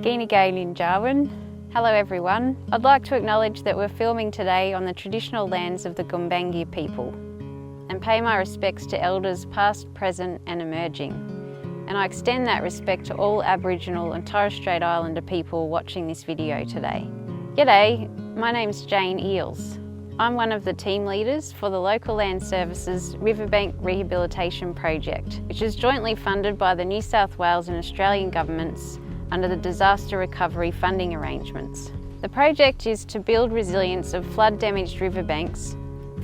Gini Gailin Jarwin. Hello everyone. I'd like to acknowledge that we're filming today on the traditional lands of the Gumbaynggirr people and pay my respects to elders past, present and emerging. And I extend that respect to all Aboriginal and Torres Strait Islander people watching this video today. G'day, my name's Jane Eales. I'm one of the team leaders for the Local Land Services Riverbank Rehabilitation Project, which is jointly funded by the New South Wales and Australian governments under the Disaster Recovery Funding Arrangements. The project is to build resilience of flood-damaged riverbanks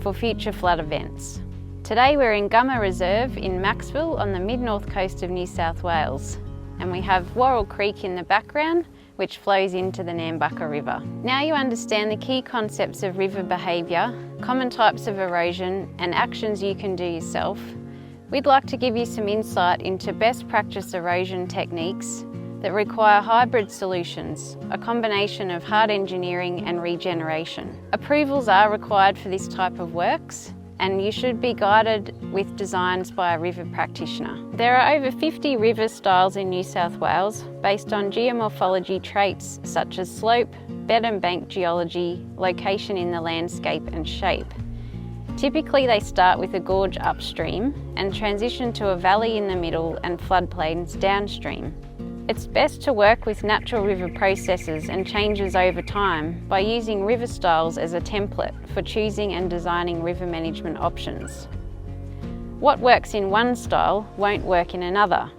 for future flood events. Today we're in Gummer Reserve in Maxville on the mid-north coast of New South Wales, and we have Worrell Creek in the background, which flows into the Nambucca River. Now you understand the key concepts of river behaviour, common types of erosion and actions you can do yourself, we'd like to give you some insight into best practice erosion techniques that require hybrid solutions, a combination of hard engineering and regeneration. Approvals are required for this type of works, and you should be guided with designs by a river practitioner. There are over 50 river styles in New South Wales based on geomorphology traits such as slope, bed and bank geology, location in the landscape and shape. Typically they start with a gorge upstream and transition to a valley in the middle and floodplains downstream. It's best to work with natural river processes and changes over time by using river styles as a template for choosing and designing river management options. What works in one style won't work in another.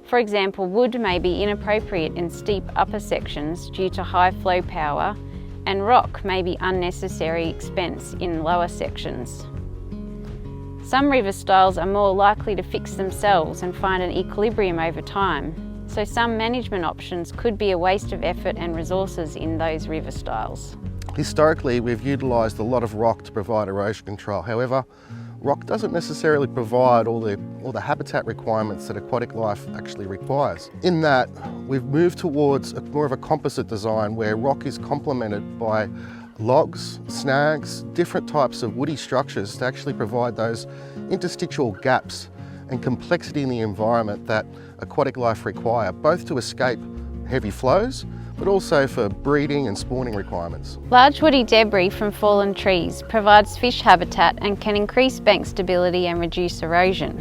For example, wood may be inappropriate in steep upper sections due to high flow power, and rock may be unnecessary expense in lower sections. Some river styles are more likely to fix themselves and find an equilibrium over time, so some management options could be a waste of effort and resources in those river styles. Historically, we've utilised a lot of rock to provide erosion control. However, rock doesn't necessarily provide all the habitat requirements that aquatic life actually requires. In that, we've moved towards more of a composite design where rock is complemented by logs, snags, different types of woody structures to actually provide those interstitial gaps and complexity in the environment that aquatic life require, both to escape heavy flows, but also for breeding and spawning requirements. Large woody debris from fallen trees provides fish habitat and can increase bank stability and reduce erosion.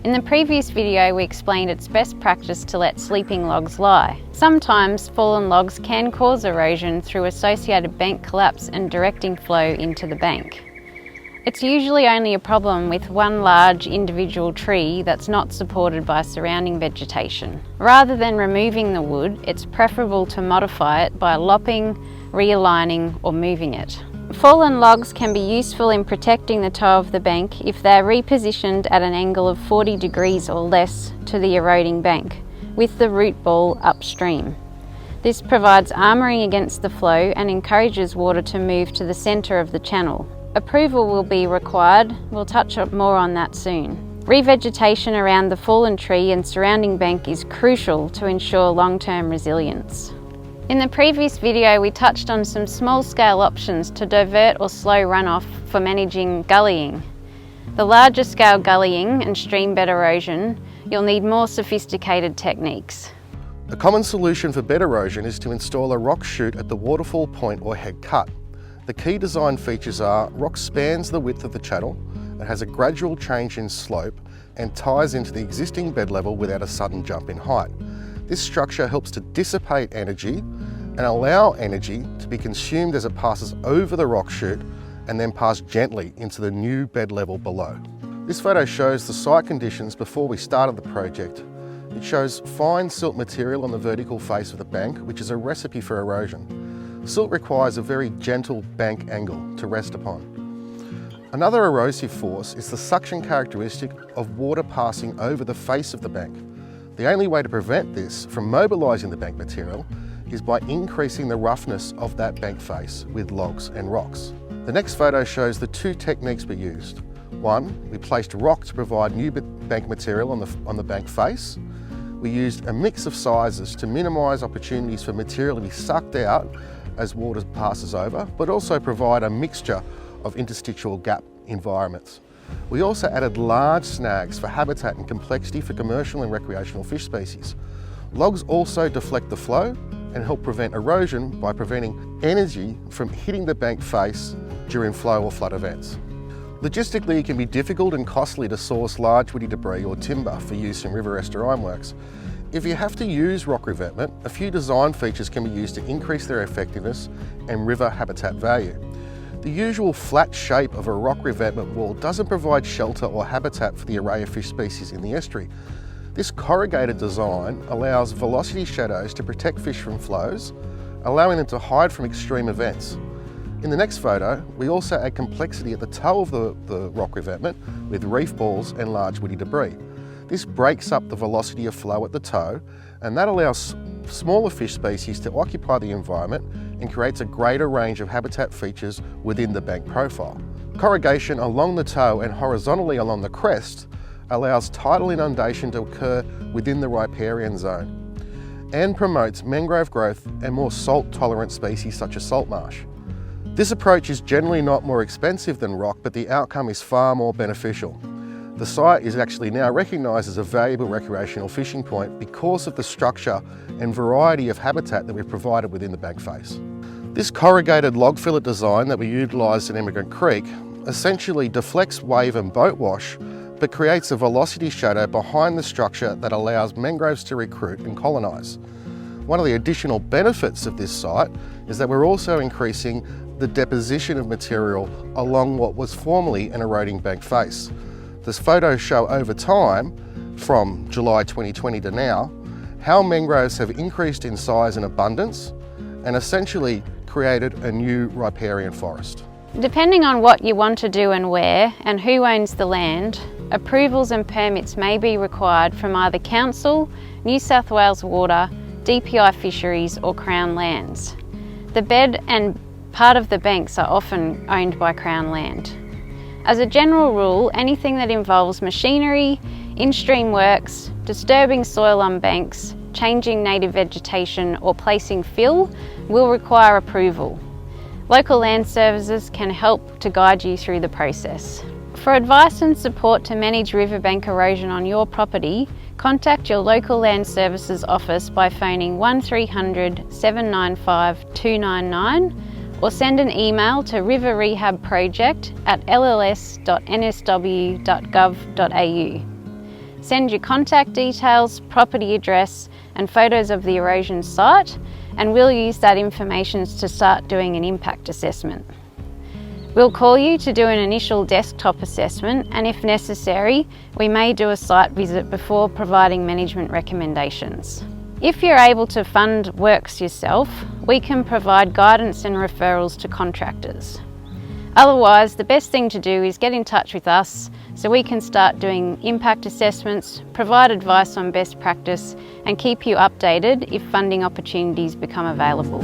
In the previous video we explained it's best practice to let sleeping logs lie. Sometimes fallen logs can cause erosion through associated bank collapse and directing flow into the bank. It's usually only a problem with one large individual tree that's not supported by surrounding vegetation. Rather than removing the wood, it's preferable to modify it by lopping, realigning or moving it. Fallen logs can be useful in protecting the toe of the bank if they're repositioned at an angle of 40 degrees or less to the eroding bank, with the root ball upstream. This provides armouring against the flow and encourages water to move to the centre of the channel. Approval will be required, we'll touch more on that soon. Revegetation around the fallen tree and surrounding bank is crucial to ensure long-term resilience. In the previous video we touched on some small-scale options to divert or slow runoff for managing gullying. The larger scale gullying and stream bed erosion, you'll need more sophisticated techniques. A common solution for bed erosion is to install a rock chute at the waterfall point or head cut. The key design features are rock spans the width of the channel, it has a gradual change in slope and ties into the existing bed level without a sudden jump in height. This structure helps to dissipate energy and allow energy to be consumed as it passes over the rock chute and then pass gently into the new bed level below. This photo shows the site conditions before we started the project. It shows fine silt material on the vertical face of the bank, which is a recipe for erosion. Silt requires a very gentle bank angle to rest upon. Another erosive force is the suction characteristic of water passing over the face of the bank. The only way to prevent this from mobilising the bank material is by increasing the roughness of that bank face with logs and rocks. The next photo shows the two techniques we used. One, we placed rock to provide new bank material on the bank face. We used a mix of sizes to minimise opportunities for material to be sucked out as water passes over, but also provide a mixture of interstitial gap environments. We also added large snags for habitat and complexity for commercial and recreational fish species. Logs also deflect the flow and help prevent erosion by preventing energy from hitting the bank face during flow or flood events. Logistically, it can be difficult and costly to source large woody debris or timber for use in river estuary ironworks. If you have to use rock revetment, a few design features can be used to increase their effectiveness and river habitat value. The usual flat shape of a rock revetment wall doesn't provide shelter or habitat for the array of fish species in the estuary. This corrugated design allows velocity shadows to protect fish from flows, allowing them to hide from extreme events. In the next photo, we also add complexity at the toe of the rock revetment with reef balls and large woody debris. This breaks up the velocity of flow at the toe, and that allows smaller fish species to occupy the environment and creates a greater range of habitat features within the bank profile. Corrugation along the toe and horizontally along the crest allows tidal inundation to occur within the riparian zone and promotes mangrove growth and more salt-tolerant species such as salt marsh. This approach is generally not more expensive than rock, but the outcome is far more beneficial. The site is actually now recognised as a valuable recreational fishing point because of the structure and variety of habitat that we've provided within the bank face. This corrugated log fillet design that we utilised in Emigrant Creek essentially deflects wave and boat wash, but creates a velocity shadow behind the structure that allows mangroves to recruit and colonise. One of the additional benefits of this site is that we're also increasing the deposition of material along what was formerly an eroding bank face. This photos show over time, from July 2020 to now, how mangroves have increased in size and abundance and essentially created a new riparian forest. Depending on what you want to do and where, and who owns the land, approvals and permits may be required from either Council, New South Wales Water, DPI Fisheries or Crown Lands. The bed and part of the banks are often owned by Crown Land. As a general rule, anything that involves machinery, in-stream works, disturbing soil on banks, changing native vegetation or placing fill will require approval. Local land services can help to guide you through the process. For advice and support to manage riverbank erosion on your property, contact your local land services office by phoning 1300 795 299 or send an email to riverrehabproject@lls.nsw.gov.au. Send your contact details, property address and photos of the erosion site, and we'll use that information to start doing an impact assessment. We'll call you to do an initial desktop assessment, and if necessary, we may do a site visit before providing management recommendations. If you're able to fund works yourself, we can provide guidance and referrals to contractors. Otherwise, the best thing to do is get in touch with us so we can start doing impact assessments, provide advice on best practice, and keep you updated if funding opportunities become available.